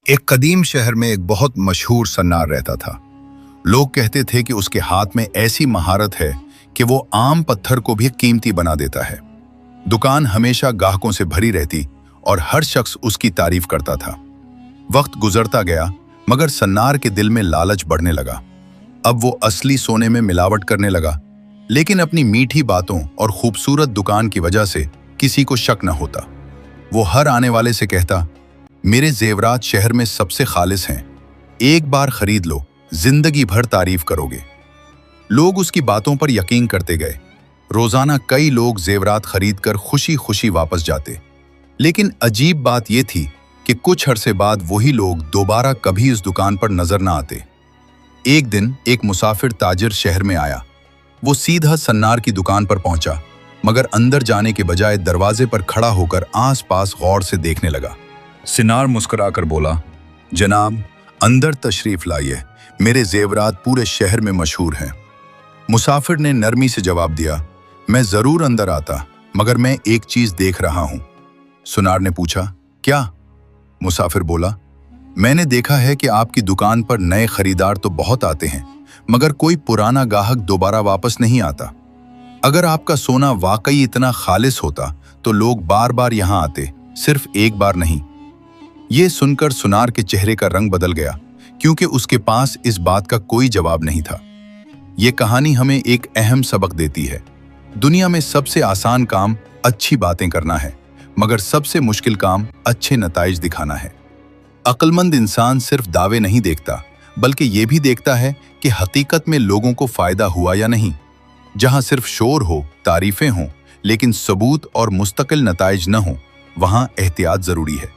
एक कदीम शहर में एक बहुत मशहूर सन्नार रहता था। लोग कहते थे कि उसके हाथ में ऐसी महारत है कि वो आम पत्थर को भी कीमती बना देता है। दुकान हमेशा ग्राहकों से भरी रहती और हर शख्स उसकी तारीफ करता था। वक्त गुजरता गया मगर सन्नार के दिल में लालच बढ़ने लगा। अब वो असली सोने में मिलावट करने लगा, लेकिन अपनी मीठी बातों और खूबसूरत दुकान की वजह से किसी को शक न होता। वो हर आने वाले से कहता, मेरे जेवरात शहर में सबसे खालिस हैं, एक बार खरीद लो, जिंदगी भर तारीफ करोगे। लोग उसकी बातों पर यकीन करते गए। रोजाना कई लोग जेवरात खरीदकर खुशी खुशी वापस जाते। लेकिन अजीब बात यह थी कि कुछ अरसे बाद वही लोग दोबारा कभी इस दुकान पर नजर न आते। एक दिन एक मुसाफिर ताजिर शहर में आया। वो सीधा सन्नार की दुकान पर पहुंचा, मगर अंदर जाने के बजाय दरवाजे पर खड़ा होकर आसपास गौर से देखने लगा। सन्नार मुस्कुराकर बोला, जनाब, अंदर तशरीफ लाइए, मेरे जेवरात पूरे शहर में मशहूर हैं। मुसाफिर ने नरमी से जवाब दिया, मैं जरूर अंदर आता, मगर मैं एक चीज देख रहा हूं। सन्नार ने पूछा, क्या? मुसाफिर बोला, मैंने देखा है कि आपकी दुकान पर नए खरीदार तो बहुत आते हैं, मगर कोई पुराना ग्राहक दोबारा वापस नहीं आता। अगर आपका सोना वाकई इतना खालिस होता तो लोग बार बार यहां आते, सिर्फ एक बार नहीं। ये सुनकर सन्नार के चेहरे का रंग बदल गया, क्योंकि उसके पास इस बात का कोई जवाब नहीं था। ये कहानी हमें एक अहम सबक देती है। दुनिया में सबसे आसान काम अच्छी बातें करना है, मगर सबसे मुश्किल काम अच्छे नताइज दिखाना है। अक्लमंद इंसान सिर्फ दावे नहीं देखता, बल्कि ये भी देखता है कि हकीकत में लोगों को फायदा हुआ या नहीं। जहां सिर्फ शोर हो, तारीफें हों, लेकिन सबूत और मुस्तकिल नताइज न हो, वहां एहतियात जरूरी है।